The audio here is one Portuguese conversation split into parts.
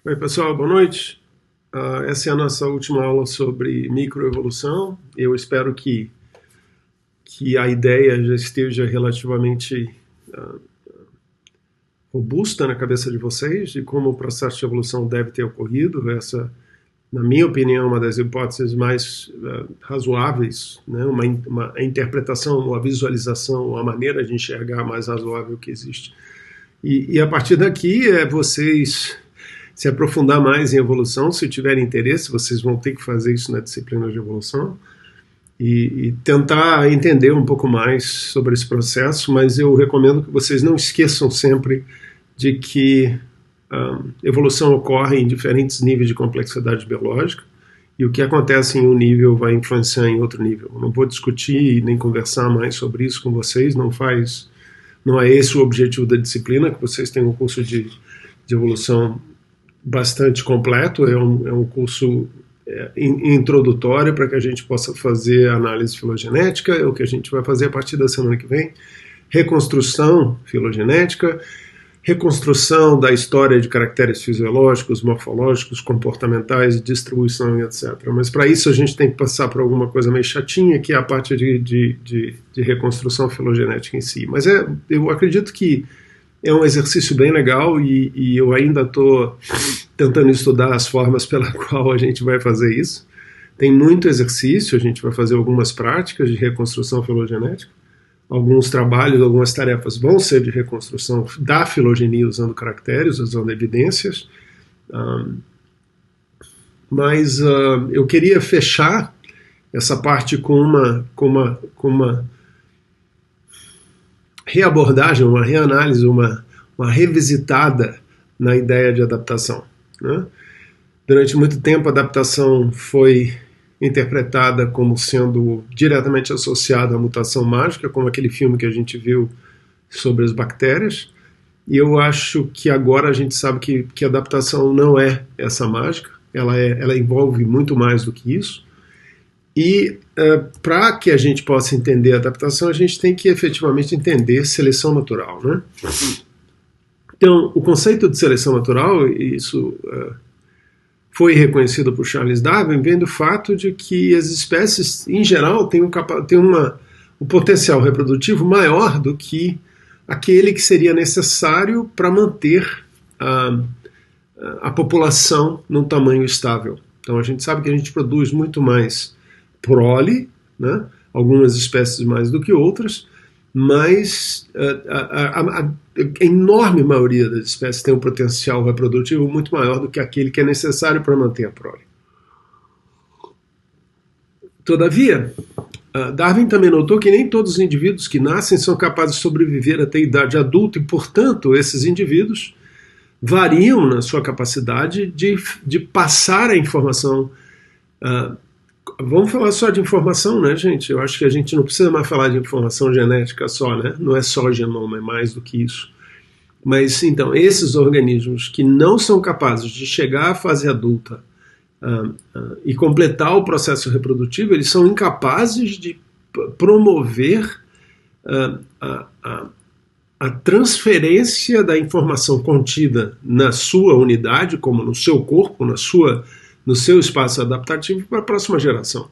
Oi, pessoal, boa noite. Essa é a nossa última aula sobre microevolução. Eu espero que a ideia já esteja relativamente uh, robusta na cabeça de vocês de como o processo de evolução deve ter ocorrido. Essa, na minha opinião, é uma das hipóteses mais razoáveis, né? Uma interpretação, uma visualização, uma maneira de enxergar mais razoável que existe. E a partir daqui vocês se aprofundar mais em evolução, se tiverem interesse, vocês vão ter que fazer isso na disciplina de evolução e tentar entender um pouco mais sobre esse processo, mas eu recomendo que vocês não esqueçam sempre de que evolução ocorre em diferentes níveis de complexidade biológica e o que acontece em um nível vai influenciar em outro nível. Eu não vou discutir nem conversar mais sobre isso com vocês, não é esse o objetivo da disciplina, que vocês tenham um curso de evolução bastante completo, é um curso introdutório para que a gente possa fazer análise filogenética, é o que a gente vai fazer a partir da semana que vem, reconstrução filogenética, reconstrução da história de caracteres fisiológicos, morfológicos, comportamentais, distribuição e etc. Mas para isso a gente tem que passar por alguma coisa meio chatinha, que é a parte de reconstrução filogenética em si. Mas eu acredito que é um exercício bem legal e eu ainda estou tentando estudar as formas pela qual a gente vai fazer isso. Tem muito exercício, a gente vai fazer algumas práticas de reconstrução filogenética. Alguns trabalhos, algumas tarefas vão ser de reconstrução da filogenia usando caracteres, usando evidências. Mas eu queria fechar essa parte com uma reabordagem, uma reanálise, uma revisitada na ideia de adaptação, né? Durante muito tempo a adaptação foi interpretada como sendo diretamente associada à mutação mágica, como aquele filme que a gente viu sobre as bactérias, e eu acho que agora a gente sabe que a adaptação não é essa mágica, ela envolve muito mais do que isso. E para que a gente possa entender a adaptação, a gente tem que efetivamente entender seleção natural, né? Então, o conceito de seleção natural, isso foi reconhecido por Charles Darwin, vem do fato de que as espécies, em geral, têm um potencial reprodutivo maior do que aquele que seria necessário para manter a população num tamanho estável. Então, a gente sabe que a gente produz muito mais prole, né? Algumas espécies mais do que outras, mas a enorme maioria das espécies tem um potencial reprodutivo muito maior do que aquele que é necessário para manter a prole. Todavia, Darwin também notou que nem todos os indivíduos que nascem são capazes de sobreviver até a idade adulta e, portanto, esses indivíduos variam na sua capacidade de passar a informação. Vamos falar só de informação, né, gente? Eu acho que a gente não precisa mais falar de informação genética só, né? Não é só genoma, é mais do que isso. Mas, então, esses organismos que não são capazes de chegar à fase adulta e completar o processo reprodutivo, eles são incapazes de promover a transferência da informação contida na sua unidade, como no seu corpo, no seu espaço adaptativo para a próxima geração.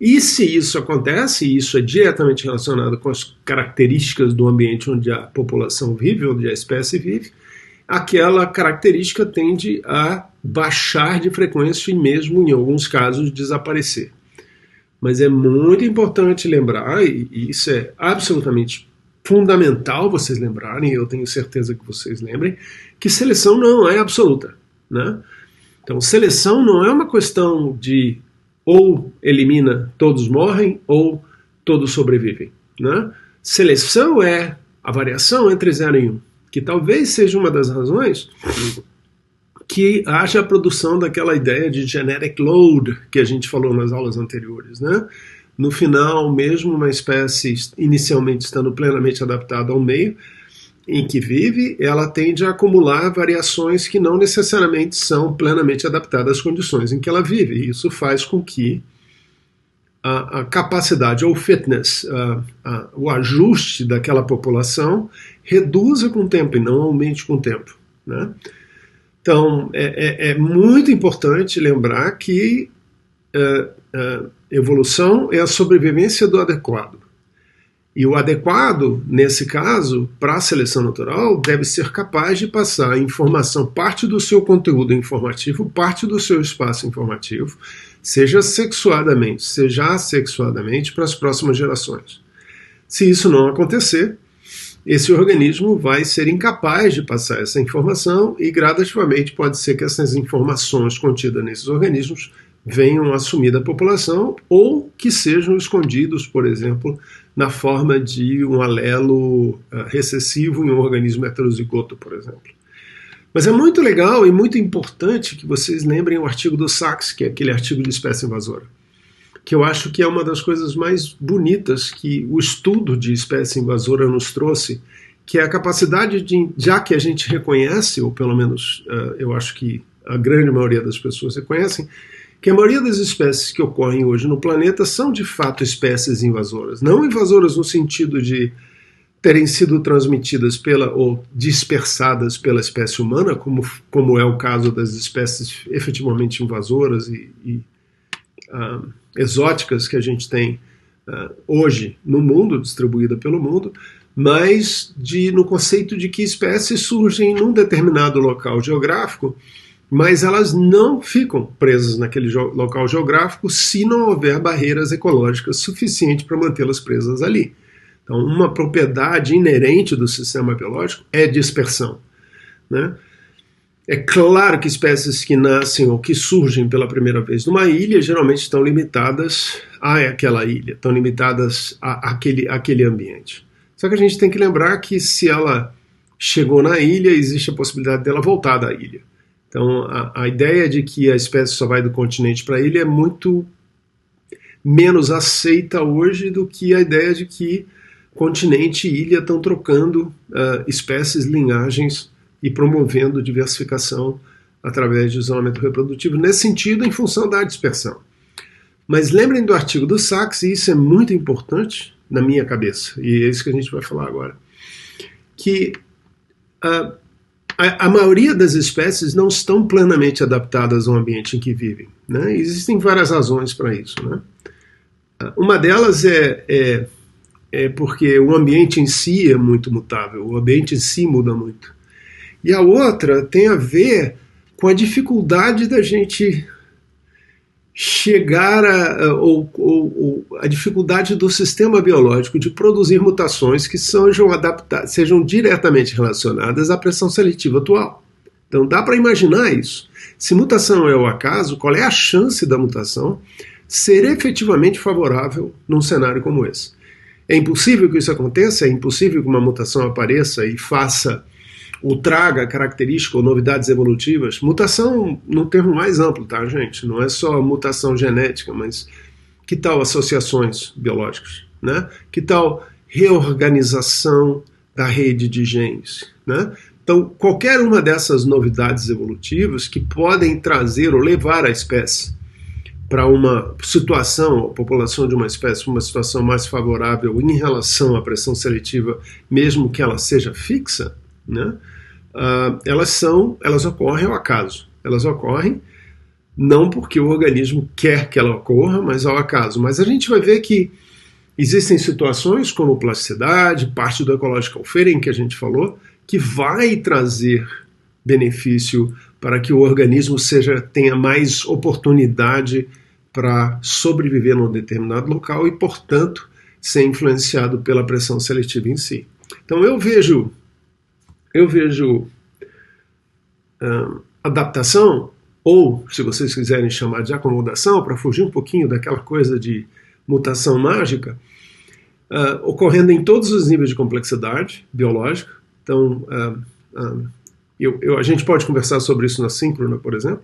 E se isso acontece, e isso é diretamente relacionado com as características do ambiente onde a população vive, onde a espécie vive, aquela característica tende a baixar de frequência e mesmo, em alguns casos, desaparecer. Mas é muito importante lembrar, e isso é absolutamente fundamental vocês lembrarem, eu tenho certeza que vocês lembrem, que seleção não é absoluta, né? Então, seleção não é uma questão de ou elimina, todos morrem, ou todos sobrevivem, né? Seleção é a variação entre 0 e 1, que talvez seja uma das razões que haja a produção daquela ideia de genetic load que a gente falou nas aulas anteriores, né? No final, mesmo uma espécie inicialmente estando plenamente adaptada ao meio em que vive, ela tende a acumular variações que não necessariamente são plenamente adaptadas às condições em que ela vive. E isso faz com que a capacidade ou fitness, o ajuste daquela população reduza com o tempo e não aumente com o tempo, né? Então, é muito importante lembrar que evolução é a sobrevivência do adequado. E o adequado, nesse caso, para a seleção natural, deve ser capaz de passar a informação, parte do seu conteúdo informativo, parte do seu espaço informativo, seja sexuadamente, seja assexuadamente, para as próximas gerações. Se isso não acontecer, esse organismo vai ser incapaz de passar essa informação e, gradativamente, pode ser que essas informações contidas nesses organismos venham a assumir da população ou que sejam escondidos, por exemplo, na forma de um alelo recessivo em um organismo heterozigoto, por exemplo. Mas é muito legal e muito importante que vocês lembrem o artigo do Sachs, que é aquele artigo de espécie invasora, que eu acho que é uma das coisas mais bonitas que o estudo de espécie invasora nos trouxe, que é a capacidade de, já que a gente reconhece, ou pelo menos eu acho que a grande maioria das pessoas reconhecem, que a maioria das espécies que ocorrem hoje no planeta são de fato espécies invasoras. Não invasoras no sentido de terem sido transmitidas ou dispersadas pela espécie humana, como é o caso das espécies efetivamente invasoras e exóticas que a gente tem hoje no mundo, distribuída pelo mundo, mas no conceito de que espécies surgem num determinado local geográfico, mas elas não ficam presas naquele local geográfico se não houver barreiras ecológicas suficientes para mantê-las presas ali. Então, uma propriedade inerente do sistema biológico é dispersão, né? É claro que espécies que nascem ou que surgem pela primeira vez numa ilha geralmente estão limitadas àquela ilha, estão limitadas àquele ambiente. Só que a gente tem que lembrar que se ela chegou na ilha, existe a possibilidade dela voltar da ilha. Então, a ideia de que a espécie só vai do continente para a ilha é muito menos aceita hoje do que a ideia de que continente e ilha estão trocando espécies, linhagens e promovendo diversificação através de isolamento reprodutivo, nesse sentido, em função da dispersão. Mas lembrem do artigo do Sachs, e isso é muito importante na minha cabeça, e é isso que a gente vai falar agora, que a maioria das espécies não estão plenamente adaptadas ao ambiente em que vivem, né? Existem várias razões para isso, né? Uma delas é porque o ambiente em si é muito mutável, o ambiente em si muda muito. E a outra tem a ver com a dificuldade da gente chegar ou a dificuldade do sistema biológico de produzir mutações que sejam diretamente relacionadas à pressão seletiva atual. Então dá para imaginar isso. Se mutação é o acaso, qual é a chance da mutação ser efetivamente favorável num cenário como esse? É impossível que isso aconteça, é impossível que uma mutação apareça e faça ou traga características ou novidades evolutivas. Mutação no termo mais amplo, tá, gente? Não é só mutação genética, mas que tal associações biológicas, né? Que tal reorganização da rede de genes, né? Então, qualquer uma dessas novidades evolutivas que podem trazer ou levar a espécie para uma situação, a população de uma espécie, uma situação mais favorável em relação à pressão seletiva, mesmo que ela seja fixa, né? Elas ocorrem ao acaso. Elas ocorrem não porque o organismo quer que ela ocorra, mas ao acaso. Mas a gente vai ver que existem situações como plasticidade, parte do Ecological Fairing que a gente falou, que vai trazer benefício para que o organismo tenha mais oportunidade para sobreviver num determinado local e, portanto, ser influenciado pela pressão seletiva em si. Então eu vejo adaptação, ou, se vocês quiserem chamar de acomodação, para fugir um pouquinho daquela coisa de mutação mágica, ocorrendo em todos os níveis de complexidade biológica. Então, a gente pode conversar sobre isso na síncrona, por exemplo.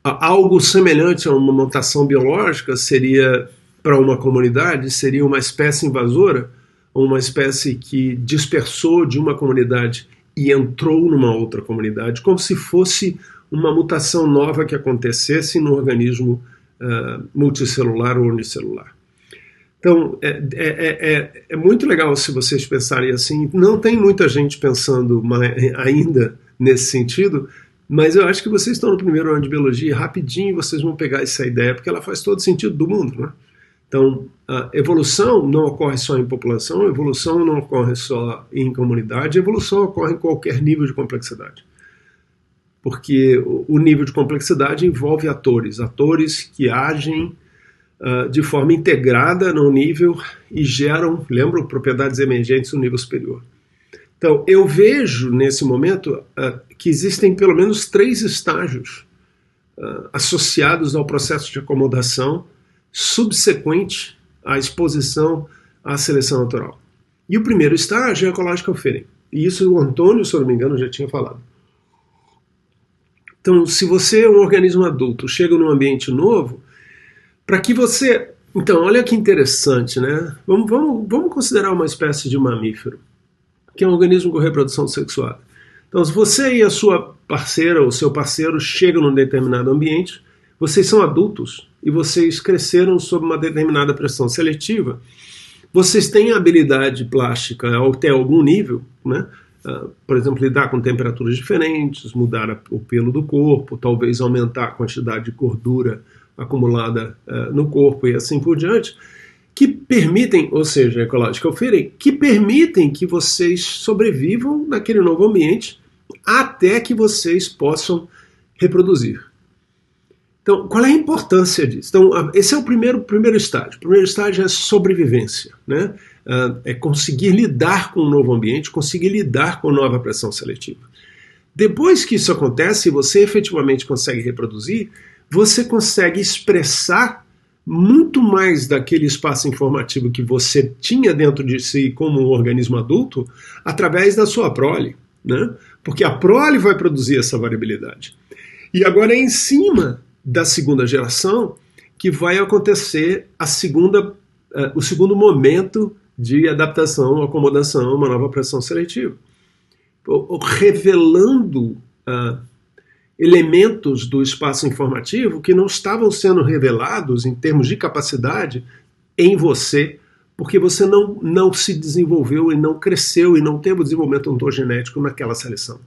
Algo semelhante a uma mutação biológica seria, para uma comunidade, seria uma espécie invasora, ou uma espécie que dispersou de uma comunidade e entrou numa outra comunidade, como se fosse uma mutação nova que acontecesse no organismo multicelular ou unicelular. Então, é muito legal se vocês pensarem assim. Não tem muita gente pensando ainda nesse sentido, Mas eu acho que vocês estão no primeiro ano de biologia e rapidinho vocês vão pegar essa ideia, porque ela faz todo sentido do mundo, né? Então, a evolução não ocorre só em população, a evolução não ocorre só em comunidade, a evolução ocorre em qualquer nível de complexidade. Porque o nível de complexidade envolve atores que agem de forma integrada no nível e geram, lembram, propriedades emergentes no nível superior. Então, eu vejo nesse momento que existem pelo menos 3 estágios associados ao processo de acomodação subsequente à exposição à seleção natural. E o primeiro estágio é a ecological fitting. E isso o Antônio, se eu não me engano, já tinha falado. Então, se você é um organismo adulto, chega num ambiente novo, para que você... Então, olha que interessante, né? Vamos considerar uma espécie de mamífero, que é um organismo com reprodução sexuada. Então, se você e a sua parceira ou seu parceiro chegam num determinado ambiente, vocês são adultos e vocês cresceram sob uma determinada pressão seletiva, vocês têm a habilidade plástica até algum nível, né? Por exemplo, lidar com temperaturas diferentes, mudar o pelo do corpo, talvez aumentar a quantidade de gordura acumulada no corpo e assim por diante, que permitem, ou seja, ecological fitting, que permitem que vocês sobrevivam naquele novo ambiente até que vocês possam reproduzir. Então, qual é a importância disso? Então, esse é o primeiro estágio. O primeiro estágio é sobrevivência, né? É conseguir lidar com um novo ambiente, conseguir lidar com nova pressão seletiva. Depois que isso acontece e você efetivamente consegue reproduzir, você consegue expressar muito mais daquele espaço informativo que você tinha dentro de si como um organismo adulto através da sua prole, né? Porque a prole vai produzir essa variabilidade. E agora é em cima da segunda geração que vai acontecer o segundo momento de adaptação, acomodação a uma nova pressão seletiva, revelando elementos do espaço informativo que não estavam sendo revelados em termos de capacidade em você, porque você não se desenvolveu e não cresceu e não teve o desenvolvimento ontogenético naquela seleção.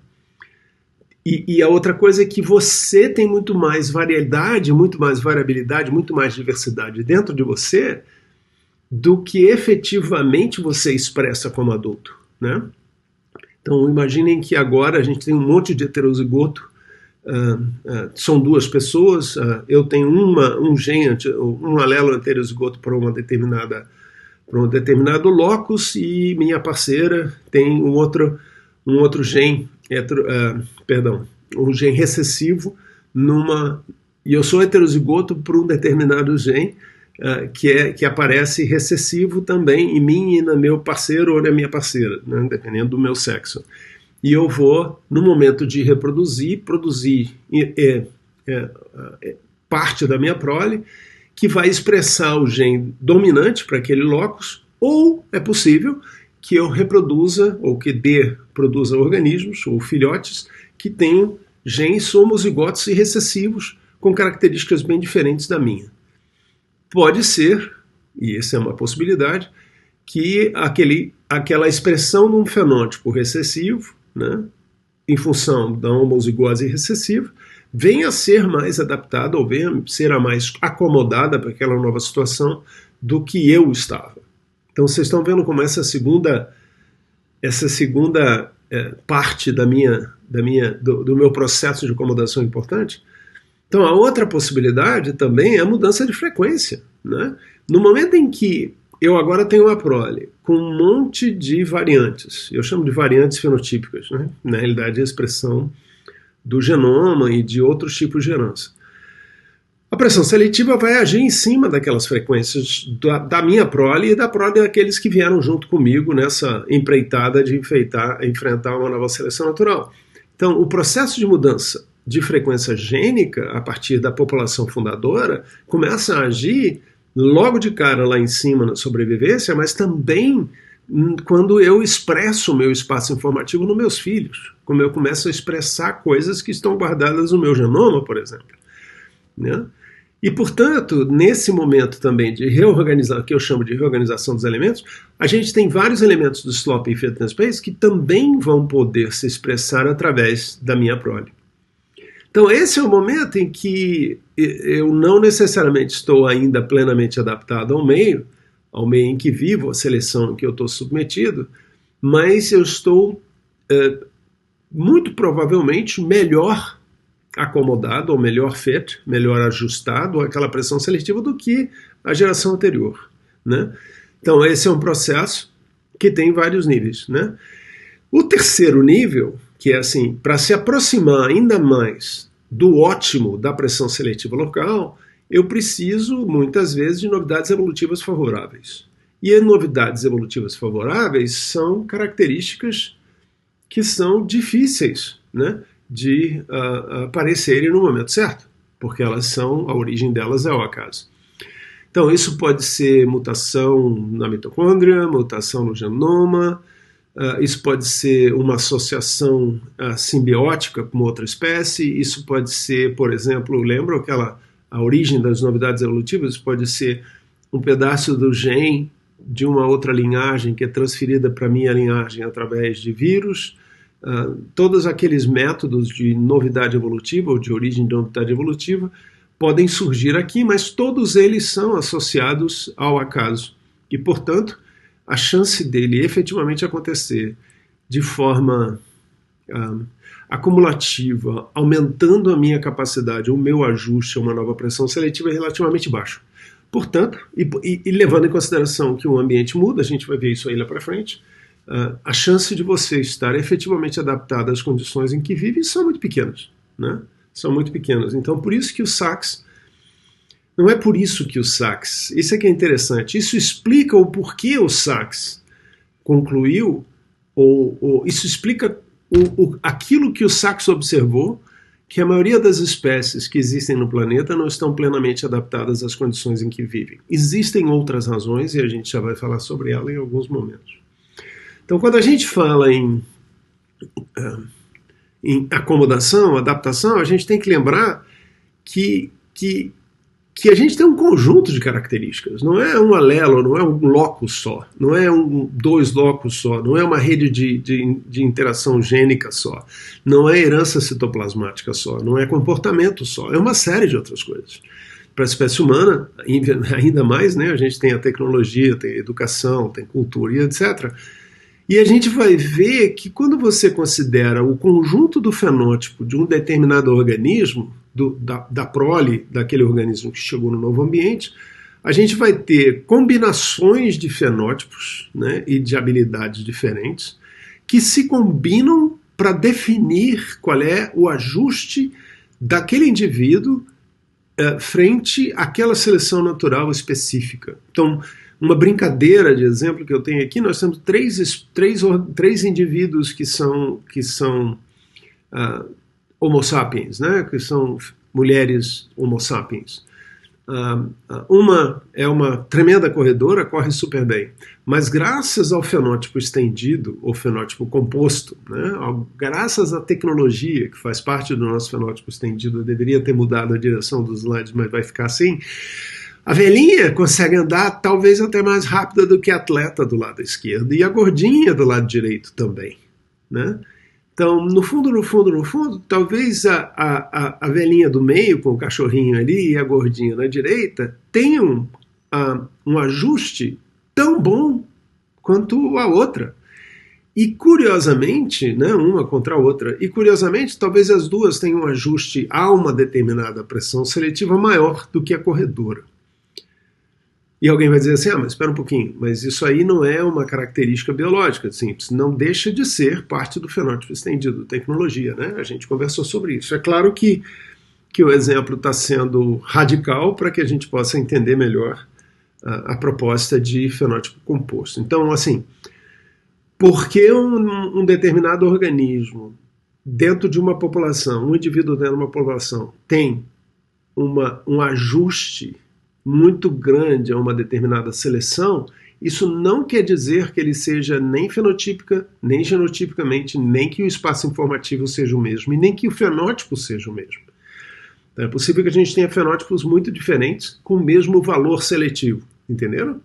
E a outra coisa é que você tem muito mais variedade, muito mais variabilidade, muito mais diversidade dentro de você do que efetivamente você expressa como adulto, né? Então imaginem que agora a gente tem um monte de heterozigoto, são 2 pessoas, eu tenho um gene, um alelo heterozigoto para um determinado locus e minha parceira tem um outro gene, um gene recessivo e eu sou heterozigoto por um determinado gene que aparece recessivo também em mim e no meu parceiro ou na minha parceira, né, dependendo do meu sexo. E eu vou, no momento de reproduzir, produzir parte da minha prole que vai expressar o gene dominante para aquele locus, ou é possível que eu reproduza, ou que produza organismos, ou filhotes, que tenham genes homozigotos e recessivos com características bem diferentes da minha. Pode ser, e essa é uma possibilidade, que aquela expressão de um fenótipo recessivo, né, em função da homozigose recessiva, venha a ser mais adaptada ou venha a ser a mais acomodada para aquela nova situação do que eu estava. Então vocês estão vendo como essa segunda parte do meu processo de acomodação é importante? Então a outra possibilidade também é a mudança de frequência, né? No momento em que eu agora tenho uma prole com um monte de variantes, eu chamo de variantes fenotípicas, né? Na realidade é a expressão do genoma e de outros tipos de herança. A pressão seletiva vai agir em cima daquelas frequências da minha prole e da prole daqueles que vieram junto comigo nessa empreitada de enfrentar uma nova seleção natural. Então, o processo de mudança de frequência gênica, a partir da população fundadora, começa a agir logo de cara lá em cima na sobrevivência, mas também quando eu expresso o meu espaço informativo nos meus filhos, como eu começo a expressar coisas que estão guardadas no meu genoma, por exemplo, né? E, portanto, nesse momento também de reorganizar, que eu chamo de reorganização dos elementos, a gente tem vários elementos do slope e fitness space que também vão poder se expressar através da minha prole. Então esse é o momento em que eu não necessariamente estou ainda plenamente adaptado ao meio em que vivo, à seleção em que eu estou submetido, mas eu estou muito provavelmente melhor acomodado, ou melhor fit, melhor ajustado àquela pressão seletiva do que a geração anterior, né? Então esse é um processo que tem vários níveis, né? O terceiro nível, que é assim, para se aproximar ainda mais do ótimo da pressão seletiva local, eu preciso muitas vezes de novidades evolutivas favoráveis. E as novidades evolutivas favoráveis são características que são difíceis, né, de aparecerem no momento certo, porque a origem delas é o acaso. Então isso pode ser mutação na mitocôndria, mutação no genoma, isso pode ser uma associação simbiótica com outra espécie, isso pode ser, por exemplo, lembra a origem das novidades evolutivas? Pode ser um pedaço do gene de uma outra linhagem que é transferida para a minha linhagem através de vírus. Todos aqueles métodos de novidade evolutiva ou de origem de novidade evolutiva podem surgir aqui, mas todos eles são associados ao acaso. E, portanto, a chance dele efetivamente acontecer de forma acumulativa, aumentando a minha capacidade, o meu ajuste a uma nova pressão seletiva é relativamente baixo. Portanto, e levando em consideração que o ambiente muda, a gente vai ver isso aí lá para frente, a chance de você estar efetivamente adaptado às condições em que vive são muito pequenas, né? São muito pequenas. Então, por isso que o Sachs, não é por isso que o Sachs, isso é que é interessante, isso explica o porquê o Sachs concluiu, isso explica aquilo que o Sachs observou, que a maioria das espécies que existem no planeta não estão plenamente adaptadas às condições em que vivem. Existem outras razões, e a gente já vai falar sobre ela em alguns momentos. Então, quando a gente fala em acomodação, adaptação, a gente tem que lembrar que a gente tem um conjunto de características, não é um alelo, não é um locus só, não é dois locus só, não é uma rede de interação gênica só, não é herança citoplasmática só, não é comportamento só, é uma série de outras coisas. Para a espécie humana, ainda mais, né, a gente tem a tecnologia, tem a educação, tem cultura e etc., e a gente vai ver que quando você considera o conjunto do fenótipo de um determinado organismo, da prole daquele organismo que chegou no novo ambiente, a gente vai ter combinações de fenótipos, né, e de habilidades diferentes que se combinam para definir qual é o ajuste daquele indivíduo frente àquela seleção natural específica. Então, uma brincadeira de exemplo que eu tenho aqui, nós temos três indivíduos que são Homo sapiens, né? Que são mulheres Homo sapiens. Uma é uma tremenda corredora, corre super bem, mas graças ao fenótipo estendido, ou fenótipo composto, né? Graças à tecnologia que faz parte do nosso fenótipo estendido, eu deveria ter mudado a direção dos slides, mas vai ficar assim. A velhinha consegue andar talvez até mais rápida do que a atleta do lado esquerdo e a gordinha do lado direito também, né? Então, no fundo, talvez a velhinha do meio com o cachorrinho ali e a gordinha na direita tenham um ajuste tão bom quanto a outra. E curiosamente, né, uma contra a outra, e curiosamente talvez as duas tenham um ajuste a uma determinada pressão seletiva maior do que a corredora. E alguém vai dizer assim, mas espera um pouquinho, mas isso aí não é uma característica biológica, simples, não deixa de ser parte do fenótipo estendido, tecnologia, né? A gente conversou sobre isso. É claro que o exemplo está sendo radical para que a gente possa entender melhor a proposta de fenótipo composto. Então, assim, por que um determinado organismo dentro de uma população, um indivíduo dentro de uma população tem um ajuste muito grande a uma determinada seleção, isso não quer dizer que ele seja nem fenotípica, nem genotipicamente, nem que o espaço informativo seja o mesmo, e nem que o fenótipo seja o mesmo. Então, é possível que a gente tenha fenótipos muito diferentes com o mesmo valor seletivo, entenderam?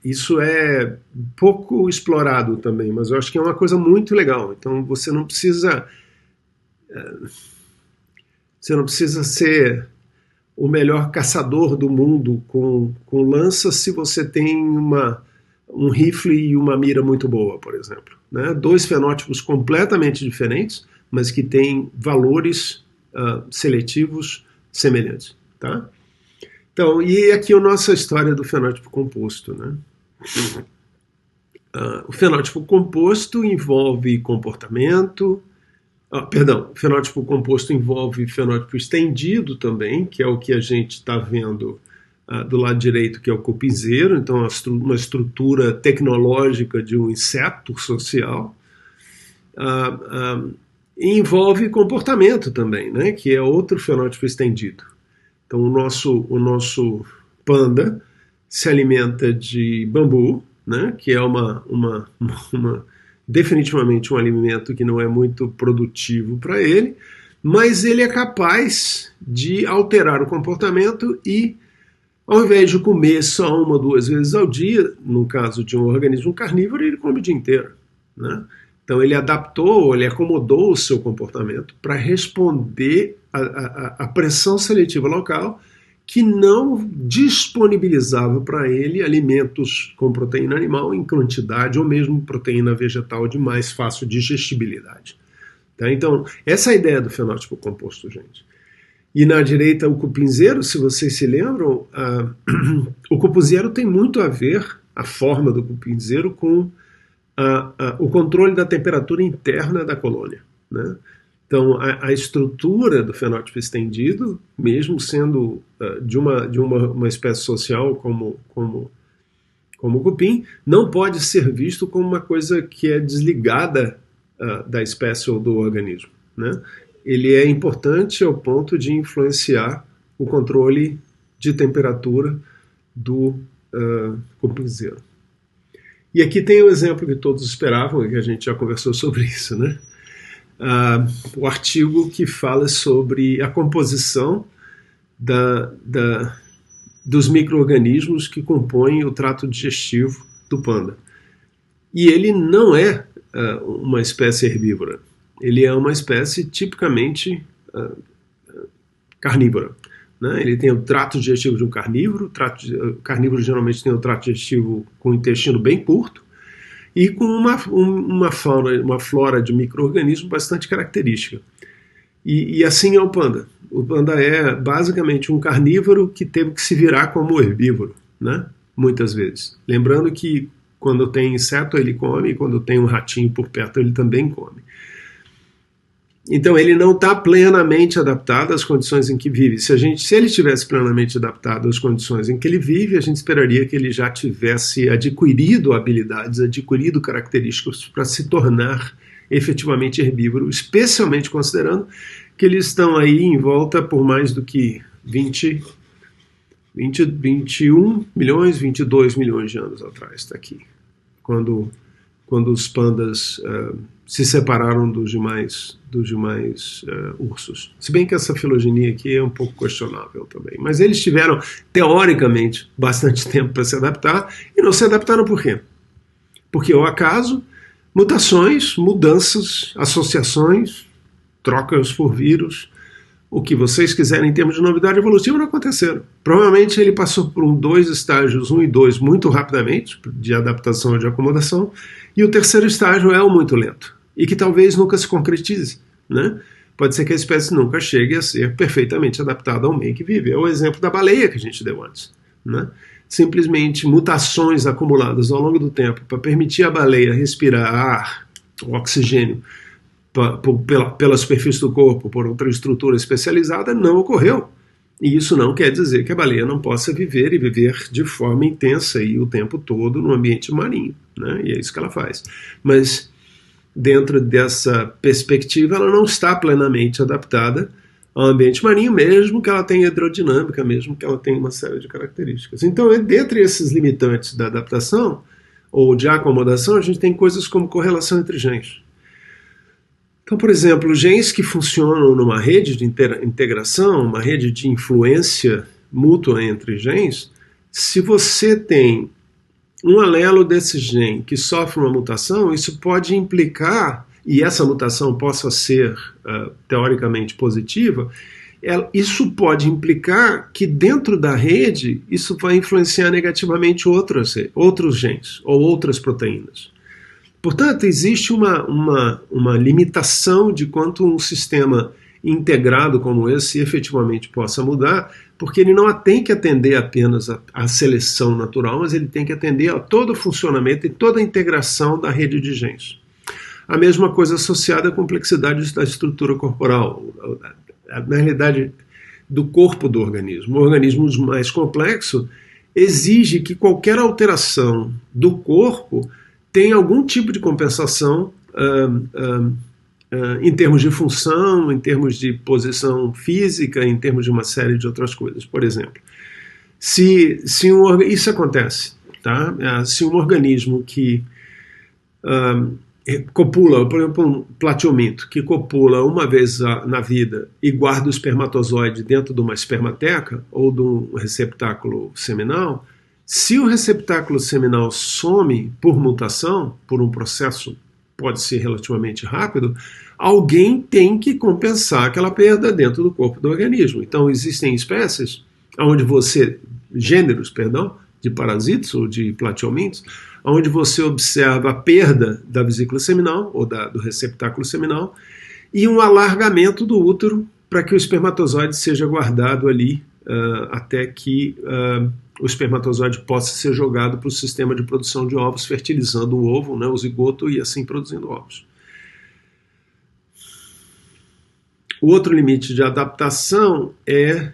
Isso é pouco explorado também, mas eu acho que é uma coisa muito legal. Então você não precisa Você não precisa ser o melhor caçador do mundo com lança se você tem um rifle e uma mira muito boa, por exemplo. Né? Dois fenótipos completamente diferentes, mas que têm valores seletivos semelhantes. Tá? Então, e aqui a nossa história do fenótipo composto. Né? O fenótipo composto envolve comportamento. O fenótipo composto envolve fenótipo estendido também, que é o que a gente está vendo do lado direito, que é o cupinzeiro, então uma estrutura tecnológica de um inseto social. E envolve comportamento também, né, que é outro fenótipo estendido. Então o nosso panda se alimenta de bambu, né, que é definitivamente um alimento que não é muito produtivo para ele, mas ele é capaz de alterar o comportamento e, ao invés de comer só 1 ou 2 vezes ao dia, no caso de um organismo carnívoro, ele come o dia inteiro. Né? Então ele acomodou o seu comportamento para responder à pressão seletiva local, que não disponibilizava para ele alimentos com proteína animal em quantidade ou mesmo proteína vegetal de mais fácil digestibilidade. Tá? Então, essa é a ideia do fenótipo composto, gente. E na direita, o cupinzeiro, se vocês se lembram, o cupinzeiro tem muito a ver, a forma do cupinzeiro, com o controle da temperatura interna da colônia. Né? Então, a estrutura do fenótipo estendido, mesmo sendo de uma espécie social como o cupim, não pode ser visto como uma coisa que é desligada da espécie ou do organismo. Né? Ele é importante ao ponto de influenciar o controle de temperatura do cupinzeiro. E aqui tem o exemplo que todos esperavam, que a gente já conversou sobre isso, né? O artigo que fala sobre a composição dos micro-organismos que compõem o trato digestivo do panda. E ele não é uma espécie herbívora, ele é uma espécie tipicamente carnívora. Né? Ele tem o trato digestivo de um carnívoro, carnívoro geralmente tem o trato digestivo com o intestino bem curto, e com uma flora de micro-organismos bastante característica. E assim é o panda. O panda é basicamente um carnívoro que teve que se virar como herbívoro, né? Muitas vezes. Lembrando que quando tem inseto ele come, e quando tem um ratinho por perto ele também come. Então ele não está plenamente adaptado às condições em que vive. Se ele estivesse plenamente adaptado às condições em que ele vive, a gente esperaria que ele já tivesse adquirido habilidades, adquirido características para se tornar efetivamente herbívoro, especialmente considerando que eles estão aí em volta por mais do que 21 milhões, 22 milhões de anos atrás, está aqui, quando os pandas se separaram dos demais ursos. Se bem que essa filogenia aqui é um pouco questionável também. Mas eles tiveram, teoricamente, bastante tempo para se adaptar, e não se adaptaram por quê? Porque ao acaso, mutações, mudanças, associações, trocas por vírus, o que vocês quiserem em termos de novidade evolutiva, não aconteceram. Provavelmente ele passou por 2 estágios, 1 e 2, muito rapidamente, de adaptação ou de acomodação, e o terceiro estágio é o muito lento, e que talvez nunca se concretize. Né? Pode ser que a espécie nunca chegue a ser perfeitamente adaptada ao meio que vive. É o exemplo da baleia que a gente deu antes. Né? Simplesmente mutações acumuladas ao longo do tempo para permitir à baleia respirar ar, oxigênio, pela superfície do corpo, por outra estrutura especializada, não ocorreu. E isso não quer dizer que a baleia não possa viver e viver de forma intensa e o tempo todo no ambiente marinho. Né? E é isso que ela faz. Mas dentro dessa perspectiva, ela não está plenamente adaptada ao ambiente marinho, mesmo que ela tenha hidrodinâmica, mesmo que ela tenha uma série de características. Então, dentre esses limitantes da adaptação ou de acomodação, a gente tem coisas como correlação entre genes. Então, por exemplo, genes que funcionam numa rede de integração, uma rede de influência mútua entre genes, se você tem um alelo desse gene que sofre uma mutação, isso pode implicar e essa mutação possa ser teoricamente positiva, isso pode implicar que dentro da rede isso vai influenciar negativamente outros genes ou outras proteínas. Portanto, existe uma limitação de quanto um sistema integrado como esse efetivamente possa mudar, porque ele não tem que atender apenas à seleção natural, mas ele tem que atender a todo o funcionamento e toda a integração da rede de genes. A mesma coisa associada à complexidade da estrutura corporal, na realidade, do corpo do organismo. O organismo mais complexo exige que qualquer alteração do corpo tenha algum tipo de compensação em termos de função, em termos de posição física, em termos de uma série de outras coisas. Por exemplo, isso acontece, tá? Se um organismo que copula, por exemplo, um platiomito, que copula uma vez na vida e guarda o espermatozoide dentro de uma espermateca ou de um receptáculo seminal, se o receptáculo seminal some por mutação, por um processo pode ser relativamente rápido, alguém tem que compensar aquela perda dentro do corpo do organismo. Então existem espécies gêneros de parasitos ou de platiomintos, onde você observa a perda da vesícula seminal ou do receptáculo seminal e um alargamento do útero para que o espermatozoide seja guardado ali até que o espermatozoide possa ser jogado para o sistema de produção de ovos, fertilizando o ovo, né, o zigoto, e assim produzindo ovos. O outro limite de adaptação é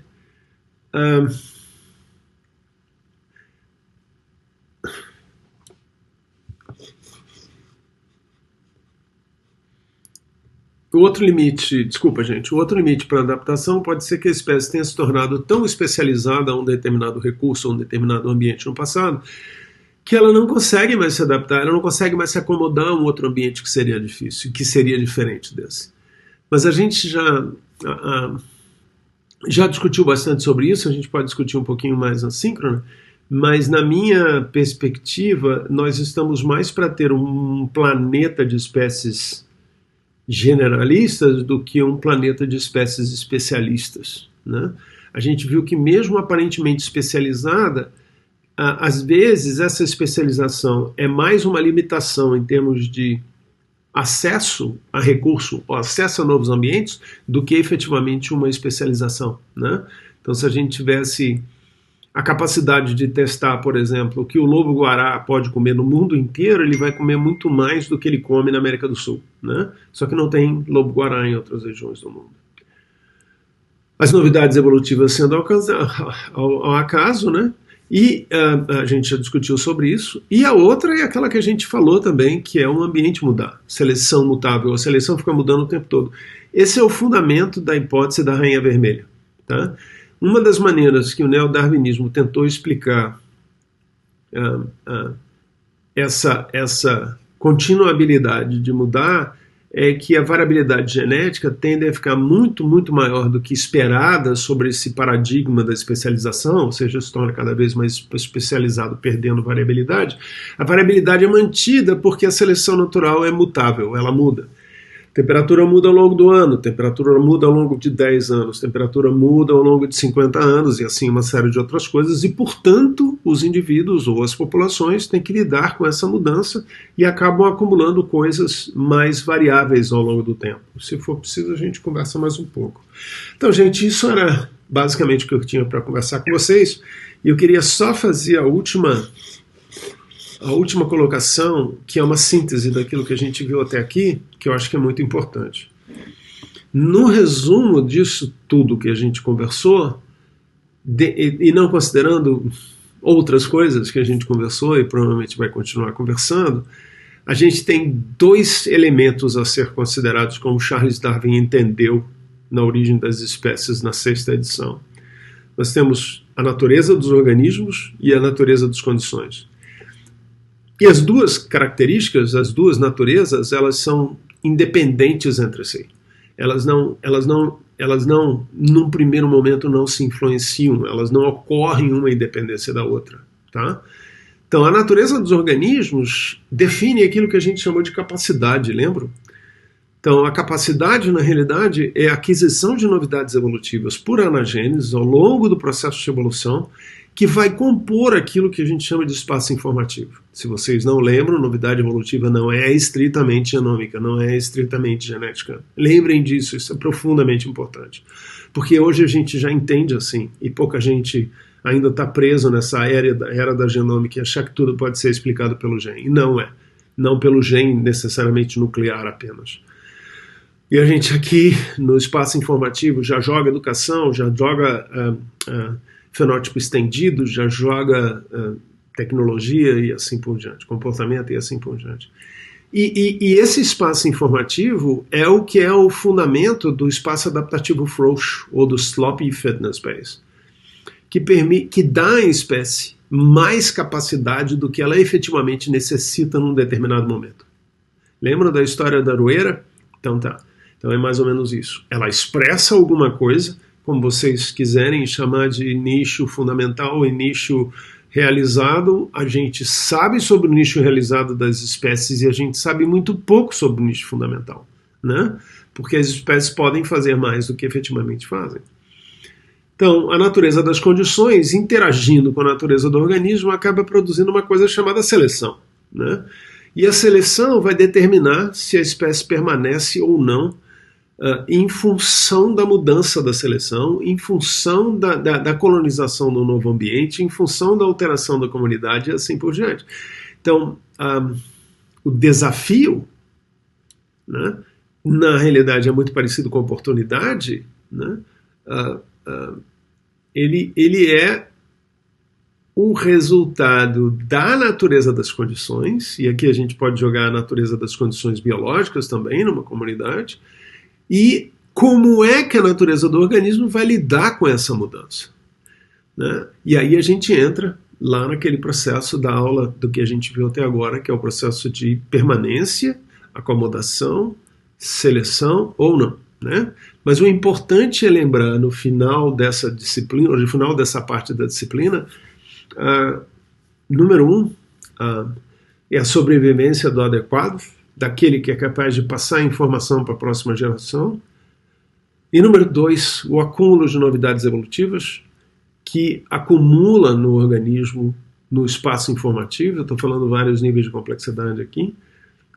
o outro limite para adaptação pode ser que a espécie tenha se tornado tão especializada a um determinado recurso, a um determinado ambiente no passado, que ela não consegue mais se adaptar, ela não consegue mais se acomodar a um outro ambiente que seria difícil, que seria diferente desse. Mas a gente já discutiu bastante sobre isso, a gente pode discutir um pouquinho mais assíncrona, mas na minha perspectiva, nós estamos mais para ter um planeta de espécies generalistas do que um planeta de espécies especialistas, né? A gente viu que mesmo aparentemente especializada, às vezes essa especialização é mais uma limitação em termos de acesso a recurso ou acesso a novos ambientes do que efetivamente uma especialização, né? Então, se a gente tivesse a capacidade de testar, por exemplo, o que o lobo-guará pode comer no mundo inteiro, ele vai comer muito mais do que ele come na América do Sul, né? Só que não tem lobo-guará em outras regiões do mundo. As novidades evolutivas sendo ao acaso, né? E a gente já discutiu sobre isso. E a outra é aquela que a gente falou também, que é um ambiente mudar. Seleção mutável. A seleção fica mudando o tempo todo. Esse é o fundamento da hipótese da rainha vermelha, tá? Uma das maneiras que o neodarwinismo tentou explicar essa continuabilidade de mudar é que a variabilidade genética tende a ficar muito, muito maior do que esperada sobre esse paradigma da especialização, ou seja, se torna cada vez mais especializado, perdendo variabilidade. A variabilidade é mantida porque a seleção natural é mutável, ela muda. Temperatura muda ao longo do ano, temperatura muda ao longo de 10 anos, temperatura muda ao longo de 50 anos e assim uma série de outras coisas e, portanto, os indivíduos ou as populações têm que lidar com essa mudança e acabam acumulando coisas mais variáveis ao longo do tempo. Se for preciso, a gente conversa mais um pouco. Então, gente, isso era basicamente o que eu tinha para conversar com vocês e eu queria só fazer a última colocação, que é uma síntese daquilo que a gente viu até aqui, que eu acho que é muito importante. No resumo disso tudo que a gente conversou, e não considerando outras coisas que a gente conversou e provavelmente vai continuar conversando, a gente tem dois elementos a ser considerados como Charles Darwin entendeu na origem das espécies na 6ª edição. Nós temos a natureza dos organismos e a natureza das condições. E as duas características, as duas naturezas, elas são independentes entre si. Elas não, num primeiro momento, não se influenciam, elas não ocorrem uma independência da outra, tá? Então, a natureza dos organismos define aquilo que a gente chamou de capacidade, lembram? Então, a capacidade, na realidade, é a aquisição de novidades evolutivas por anagênese ao longo do processo de evolução, que vai compor aquilo que a gente chama de espaço informativo. Se vocês não lembram, novidade evolutiva não é estritamente genômica, não é estritamente genética. Lembrem disso, isso é profundamente importante. Porque hoje a gente já entende assim, e pouca gente ainda está preso nessa era da genômica e achar que tudo pode ser explicado pelo gene. E não é. Não pelo gene necessariamente nuclear apenas. E a gente aqui, no espaço informativo, já joga educação, já joga fenótipo estendido, já joga tecnologia e assim por diante, comportamento e assim por diante. E esse espaço informativo é o que é o fundamento do espaço adaptativo frouxo, ou do sloppy fitness base, que dá à espécie mais capacidade do que ela efetivamente necessita num determinado momento. Lembra da história da aroeira? Então tá. Então é mais ou menos isso. Ela expressa alguma coisa, como vocês quiserem chamar de nicho fundamental e nicho realizado. A gente sabe sobre o nicho realizado das espécies e a gente sabe muito pouco sobre o nicho fundamental, né? Porque as espécies podem fazer mais do que efetivamente fazem. Então, a natureza das condições, interagindo com a natureza do organismo, acaba produzindo uma coisa chamada seleção, né? E a seleção vai determinar se a espécie permanece ou não em função da mudança da seleção, em função da colonização do novo ambiente, em função da alteração da comunidade e assim por diante. Então, o desafio, né, na realidade é muito parecido com a oportunidade, né, ele é o resultado da natureza das condições, e aqui a gente pode jogar a natureza das condições biológicas também numa comunidade, e como é que a natureza do organismo vai lidar com essa mudança, né? E aí a gente entra lá naquele processo da aula do que a gente viu até agora, que é o processo de permanência, acomodação, seleção ou não, né? Mas o importante é lembrar no final dessa disciplina, no final dessa parte da disciplina, número 1 é a sobrevivência do adequado, daquele que é capaz de passar a informação para a próxima geração. E número 2, o acúmulo de novidades evolutivas, que acumula no organismo, no espaço informativo, eu estou falando vários níveis de complexidade aqui,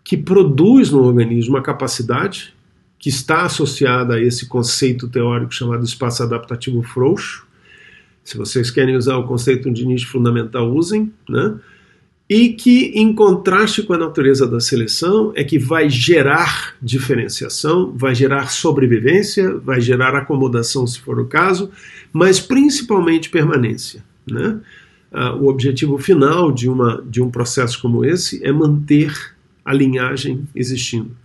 que produz no organismo a capacidade que está associada a esse conceito teórico chamado espaço adaptativo frouxo. Se vocês querem usar o conceito de nicho fundamental, usem, né? E que, em contraste com a natureza da seleção, é que vai gerar diferenciação, vai gerar sobrevivência, vai gerar acomodação, se for o caso, mas principalmente permanência, né? O objetivo final de um processo como esse é manter a linhagem existindo.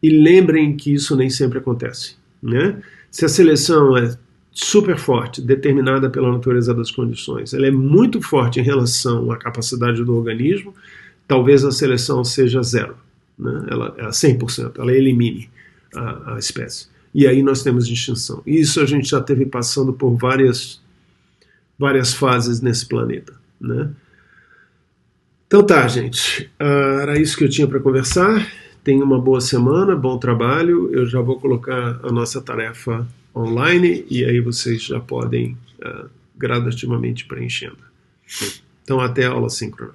E lembrem que isso nem sempre acontece, né? Se a seleção é super forte, determinada pela natureza das condições, ela é muito forte em relação à capacidade do organismo, talvez a seleção seja 0, né? Ela é 100%, ela elimine a espécie. E aí nós temos extinção. Isso a gente já teve passando por várias fases nesse planeta, né? Então tá, gente, era isso que eu tinha para conversar. Tenha uma boa semana, bom trabalho. Eu já vou colocar a nossa tarefa online e aí vocês já podem gradativamente preenchendo. Então até a aula síncrona.